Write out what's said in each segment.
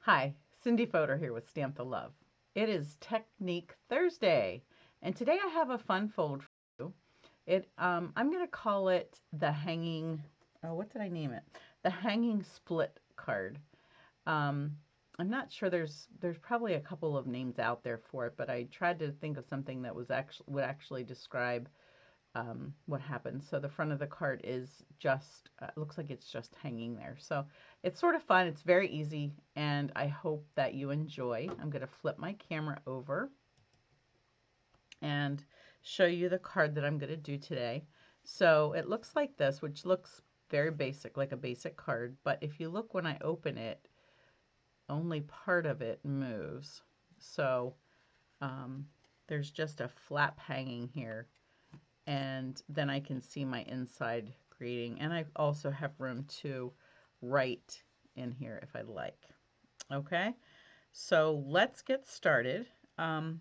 Hi, Cindy Fodor here with Stamp the Love. It is Technique Thursday, and today I have a fun fold for you. I'm going to call it the hanging. Oh, what did I name it? The hanging split card. Um, I'm not sure. There's probably a couple of names out there for it, but I tried to think of something that was actually would actually describe what happens. So the front of the card is just, looks like it's just hanging there. So it's sort of fun. It's very easy, and I hope that you enjoy. I'm going to flip my camera over and show you the card that I'm going to do today. So it looks like this, which looks very basic, like a basic card. But if you look when I open it, only part of it moves. So um, there's just a flap hanging here, and then I can see my inside grading, and I also have room to write in here if I'd like. Okay, so let's get started. Um,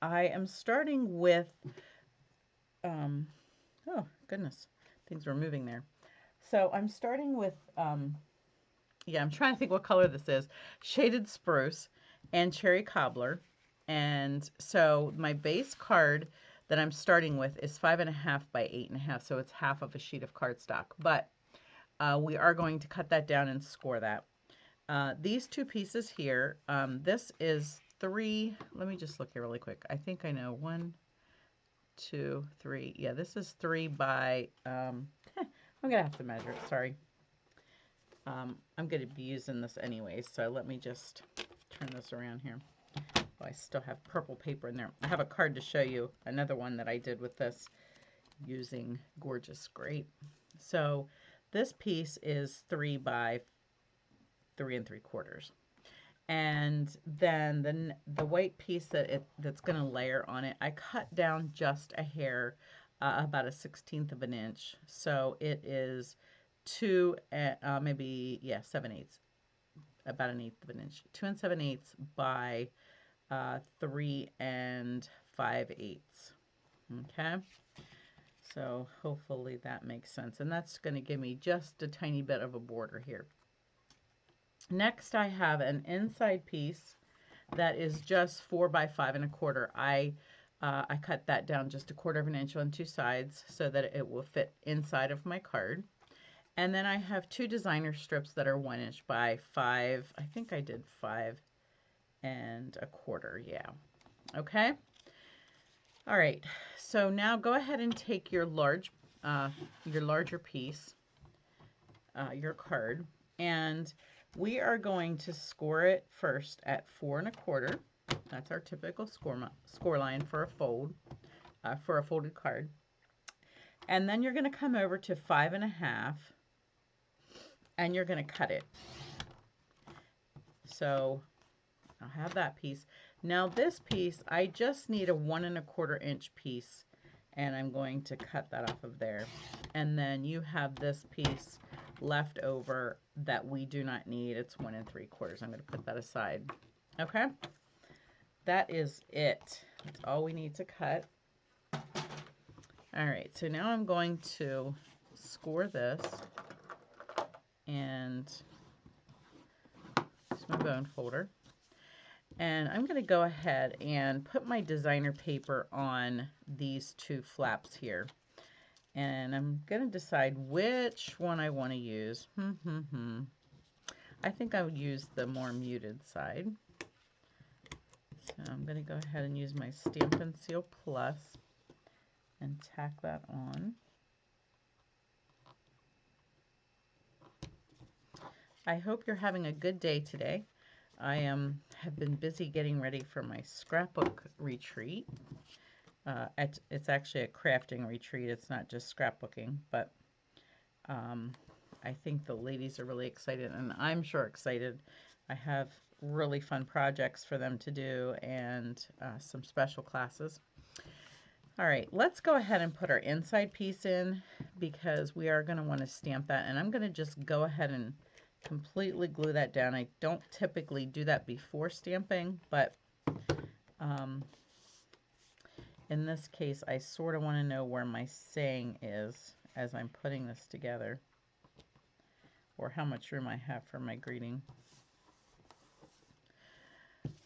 I am starting with, um, oh goodness, things were moving there. So I'm starting with, yeah, I'm trying to think what color this is. Shaded Spruce and Cherry Cobbler. And so my base card that I'm starting with is 5.5 by 8.5, so it's half of a sheet of cardstock. But we are going to cut that down and score that. These two pieces here, this is 3, let me just look here really quick. I think I know, 1, 2, 3. Yeah, this is 3 by, I'm going to have to measure it, sorry. I'm going to be using this anyways, so let me just turn this around here. Oh, I still have purple paper in there. I have a card to show you, another one that I did with this using Gorgeous Grape. So this piece is 3 by 3 3/4. And then the white piece that's going to layer on it, I cut down just a hair, about a 1/16 of an inch. So it is 2, maybe, yeah, 7/8, about an eighth of an inch. 2 7/8 by 3 5/8. Okay, so hopefully that makes sense. And that's going to give me just a tiny bit of a border here. Next, I have an inside piece that is just 4 by 5 1/4. I cut that down just 1/4 of an inch on two sides so that it will fit inside of my card. And then I have two designer strips that are 1 inch by 5. I think I did 5 1/4. Yeah. Okay. All right. So now go ahead and take your larger piece, your card, and we are going to score it first at 4 1/4. That's our typical score line for a fold, for a folded card. And then you're going to come over to 5.5, and you're going to cut it. So I'll have that piece. Now this piece, I just need a 1 1/4 inch piece, and I'm going to cut that off of there. And then you have this piece left over that we do not need. It's 1 3/4. I'm going to put that aside. Okay, that is it. That's all we need to cut. All right, so now I'm going to score this, and it's my bone folder. And I'm going to go ahead and put my designer paper on these two flaps here. And I'm going to decide which one I want to use. I think I would use the more muted side. So I'm going to go ahead and use my Stampin' Seal Plus and tack that on. I hope you're having a good day today. I have been busy getting ready for my scrapbook retreat. It's actually a crafting retreat. It's not just scrapbooking, but I think the ladies are really excited, and I'm sure excited. I have really fun projects for them to do, and some special classes. All right, let's go ahead and put our inside piece in, because we are going to want to stamp that, and I'm going to just go ahead and completely glue that down. I don't typically do that before stamping, but in this case, I sort of want to know where my saying is as I'm putting this together, or how much room I have for my greeting.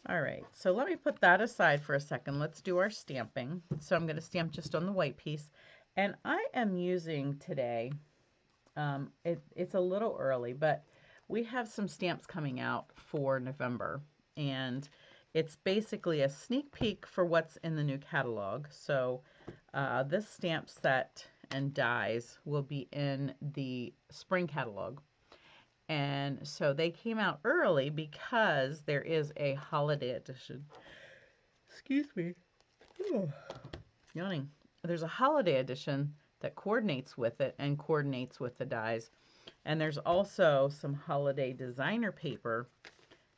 All right, so let me put that aside for a second. Let's do our stamping. So I'm going to stamp just on the white piece. And I am using today, it's a little early, but we have some stamps coming out for November. And it's basically a sneak peek for what's in the new catalog. So this stamp set and dies will be in the spring catalog. And so they came out early because there is a holiday edition. Excuse me. Oh, yawning. There's a holiday edition that coordinates with it and coordinates with the dies. And there's also some holiday designer paper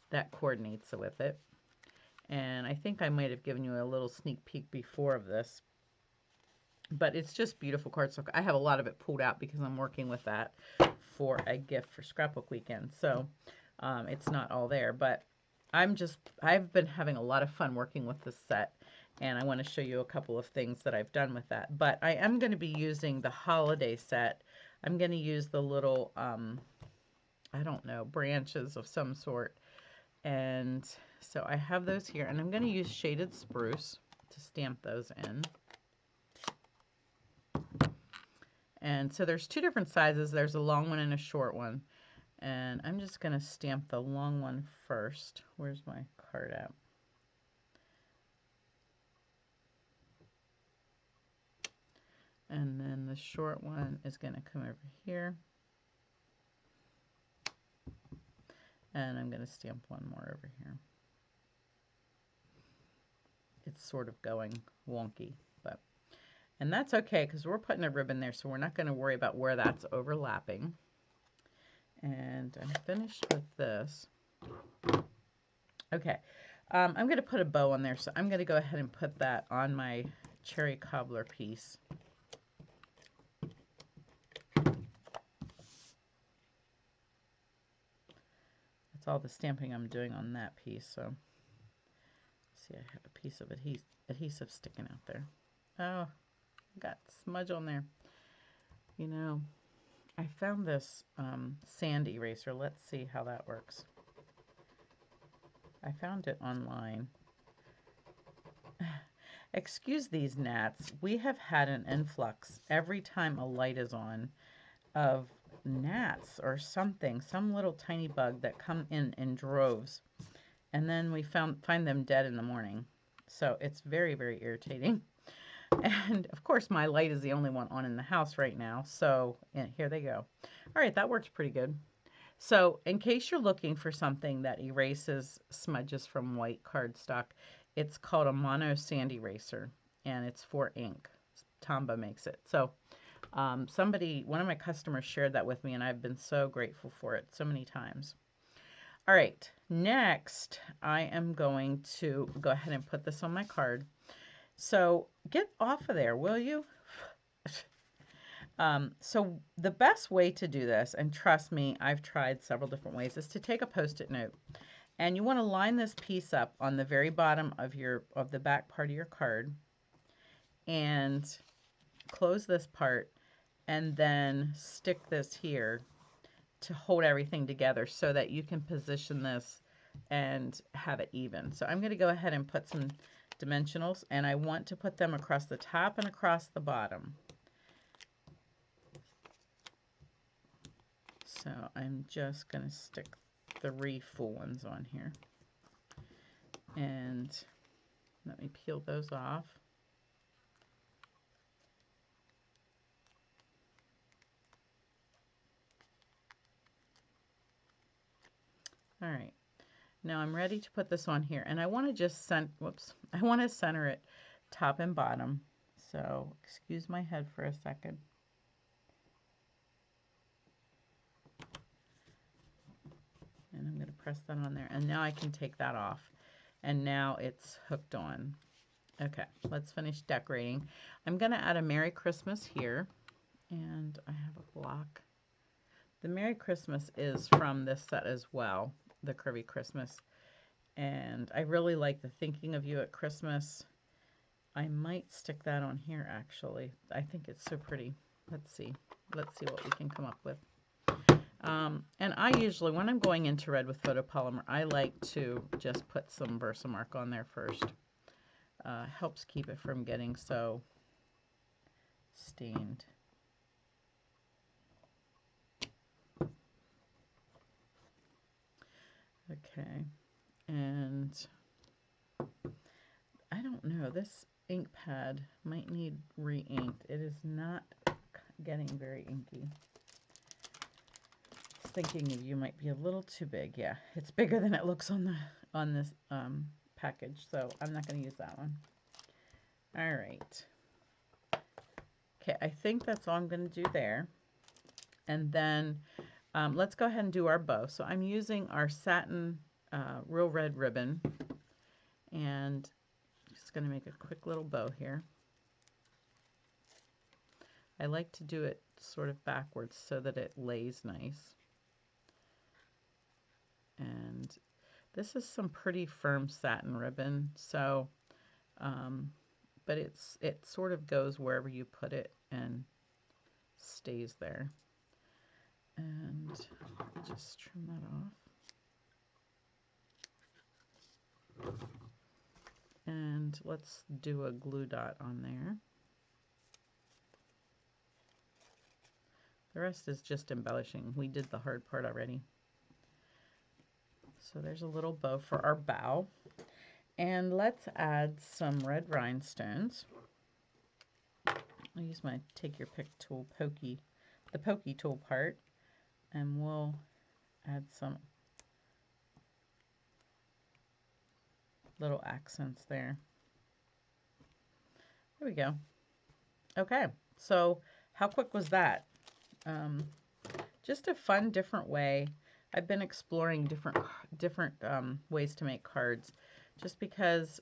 that coordinates with it. And I think I might have given you a little sneak peek before of this. But it's just beautiful cardstock. I have a lot of it pulled out because I'm working with that for a gift for scrapbook weekend. So it's not all there, but I've been having a lot of fun working with this set, and I want to show you a couple of things that I've done with that. But I am going to be using the holiday set. I'm going to use the little, I don't know, branches of some sort. And so I have those here, and I'm going to use shaded spruce to stamp those in. And so there's two different sizes. There's a long one and a short one. And I'm just going to stamp the long one first. Where's my card at? And then the short one is going to come over here. And I'm going to stamp one more over here. It's sort of going wonky, but, and that's okay because we're putting a ribbon there, so we're not going to worry about where that's overlapping. And I'm finished with this. Okay, I'm going to put a bow on there, so I'm going to go ahead and put that on my cherry cobbler piece. That's all the stamping I'm doing on that piece. So, see, I have a piece of adhesive sticking out there. Oh, got smudge on there. You know, I found this sand eraser. Let's see how that works. I found it online. Excuse these gnats. We have had an influx every time a light is on of gnats or something, some little tiny bug that come in droves. And then we find them dead in the morning. So it's very, very irritating. And of course my light is the only one on in the house right now. So here they go. All right, that works pretty good. So in case you're looking for something that erases smudges from white cardstock, it's called a mono sand eraser, and it's for ink. Tombow makes it. So one of my customers shared that with me, and I've been so grateful for it so many times. All right, next I am going to go ahead and put this on my card. So get off of there, will you? So the best way to do this, and trust me, I've tried several different ways, is to take a Post-it note. And you want to line this piece up on the very bottom of the back part of your card and close this part and then stick this here to hold everything together so that you can position this and have it even. So I'm going to go ahead and put some dimensionals, and I want to put them across the top and across the bottom. So I'm just going to stick 3 full ones on here. And let me peel those off. All right. Now I'm ready to put this on here, and I want to just I want to center it top and bottom. So excuse my head for a second. And I'm going to press that on there, and now I can take that off, and now it's hooked on. Okay, let's finish decorating. I'm going to add a Merry Christmas here, and I have a block. The Merry Christmas is from this set as well, the Curvy Christmas, and I really like the Thinking of You at Christmas. I might stick that on here, actually. I think it's so pretty. Let's see what we can come up with. And I usually, when I'm going into red with photopolymer, I like to just put some Versamark on there first. Helps keep it from getting so stained. Okay, and I don't know, this ink pad might need re-inked. It is not getting very inky. Thinking of you might be a little too big. Yeah, it's bigger than it looks on this package, so I'm not going to use that one. All right. Okay, I think that's all I'm going to do there. And then let's go ahead and do our bow. So I'm using our satin real red ribbon, and just going to make a quick little bow here. I like to do it sort of backwards so that it lays nice. And this is some pretty firm satin ribbon, so but it sort of goes wherever you put it and stays there. And just trim that off. And let's do a glue dot on there. The rest is just embellishing. We did the hard part already. So there's a little bow for our bow. And let's add some red rhinestones. I'll use my take your pick tool, the pokey tool part, and we'll add some little accents there. There we go. Okay, so how quick was that? Just a fun, different way. I've been exploring different ways to make cards, just because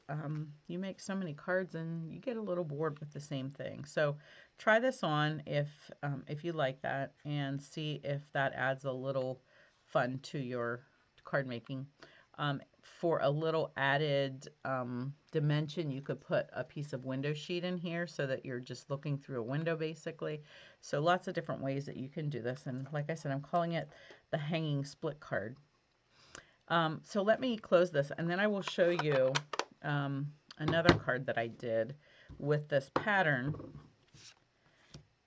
you make so many cards and you get a little bored with the same thing. So try this on if you like that, and see if that adds a little fun to your card making. For a little added dimension, you could put a piece of window sheet in here so that you're just looking through a window basically. So lots of different ways that you can do this. And like I said, I'm calling it the hanging split card. So let me close this, and then I will show you another card that I did with this pattern.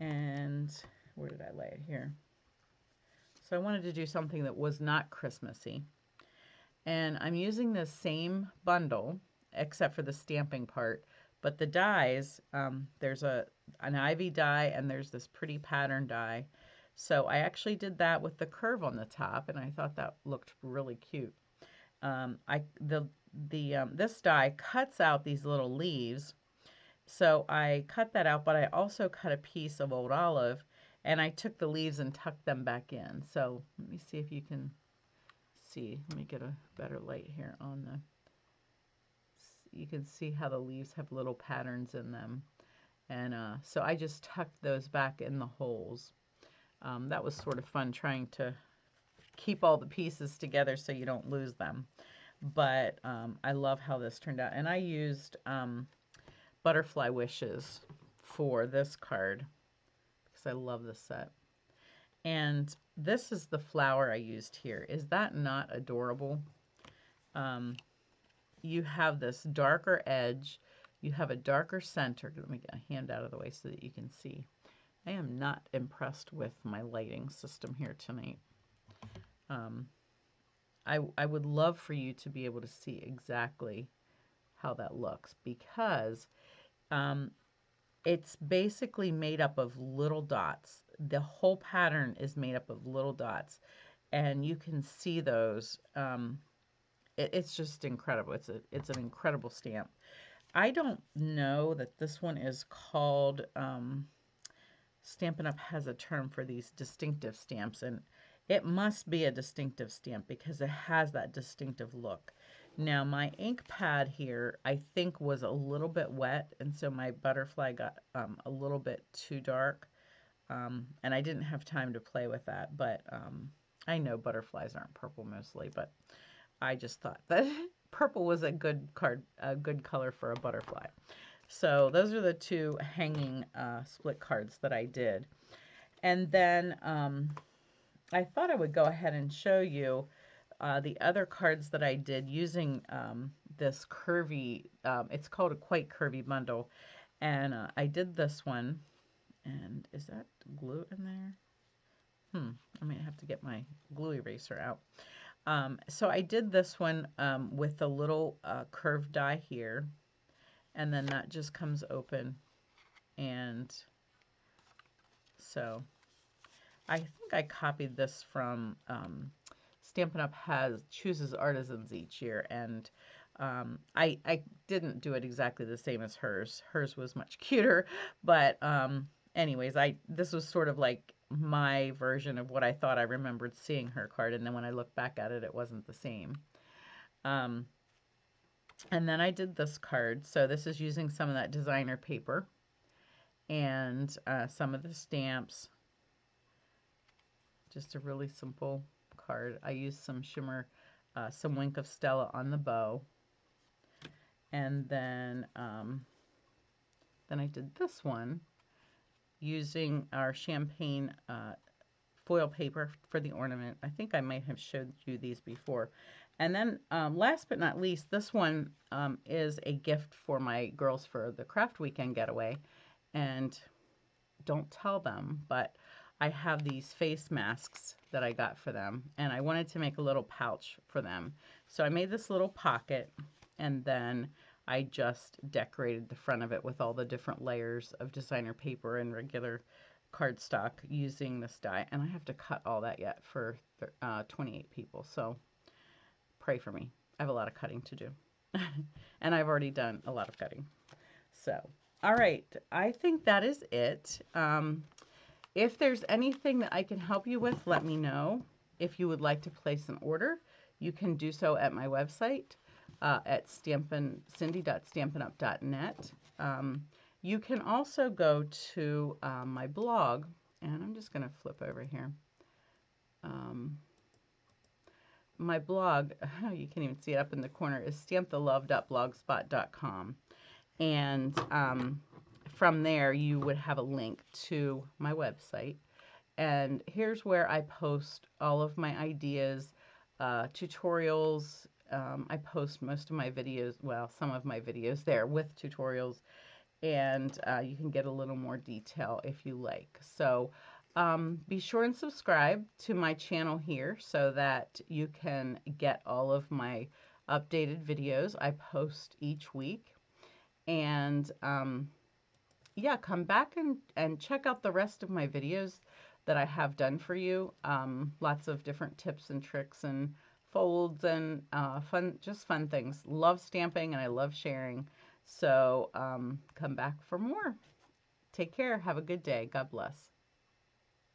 And where did I lay it here? So I wanted to do something that was not Christmassy. And I'm using the same bundle, except for the stamping part. But the dies, there's an ivy die, and there's this pretty pattern die. So I actually did that with the curve on the top, and I thought that looked really cute. This die cuts out these little leaves, so I cut that out, but I also cut a piece of old olive, and I took the leaves and tucked them back in. So let me see if you can see. Let me get a better light here on the. You can see how the leaves have little patterns in them, and so I just tucked those back in the holes. That was sort of fun, trying to keep all the pieces together so you don't lose them. But I love how this turned out, and I used Butterfly Wishes for this card because I love this set. And this is the flower I used here. Is that not adorable? You have this darker edge, you have a darker center. Let me get a hand out of the way so that you can see. I am not impressed with my lighting system here tonight. I would love for you to be able to see exactly how that looks, because it's basically made up of little dots. The whole pattern is made up of little dots, and you can see those. It's just incredible. It's an incredible stamp. I don't know that this one is called, Stampin' Up! Has a term for these distinctive stamps, and it must be a distinctive stamp because it has that distinctive look. Now my ink pad here, I think, was a little bit wet, and so my butterfly got a little bit too dark, and I didn't have time to play with that. But I know butterflies aren't purple mostly, but I just thought that purple was a good color for a butterfly. So those are the two hanging split cards that I did. And then I thought I would go ahead and show you the other cards that I did using this curvy, it's called a quite curvy bundle. And I did this one. And is that glue in there? I might have to get my glue eraser out. So I did this one with a little curved die here. And then that just comes open. And so I think I copied this from Stampin' Up! Chooses artisans each year, and I didn't do it exactly the same as hers. Hers was much cuter, but anyways, this was sort of like my version of what I thought I remembered seeing her card, and then when I look back at it, it wasn't the same. Um, and then I did this card, so this is using some of that designer paper and some of the stamps. Just a really simple card. I used some shimmer, some Wink of Stella on the bow. And then I did this one using our champagne foil paper for the ornament. I think I might have showed you these before. And then last but not least, this one is a gift for my girls for the craft weekend getaway. And don't tell them, but I have these face masks that I got for them, and I wanted to make a little pouch for them. So I made this little pocket, and then I just decorated the front of it with all the different layers of designer paper and regular cardstock using this die. And I have to cut all that yet for 28 people, so pray for me. I have a lot of cutting to do. And I've already done a lot of cutting. So, all right, I think that is it. If there's anything that I can help you with, let me know. If you would like to place an order, you can do so at my website at cindy.stampinup.net. You can also go to my blog, and I'm just going to flip over here. My blog, you can't even see it up in the corner, is stampthelove.blogspot.com. And from there, you would have a link to my website. And here's where I post all of my ideas, tutorials. I post most of my videos, well, some of my videos there with tutorials. And you can get a little more detail if you like. So be sure and subscribe to my channel here so that you can get all of my updated videos I post each week. And yeah, come back and check out the rest of my videos that I have done for you. Lots of different tips and tricks and folds and just fun things. Love stamping and I love sharing. So come back for more. Take care. Have a good day. God bless.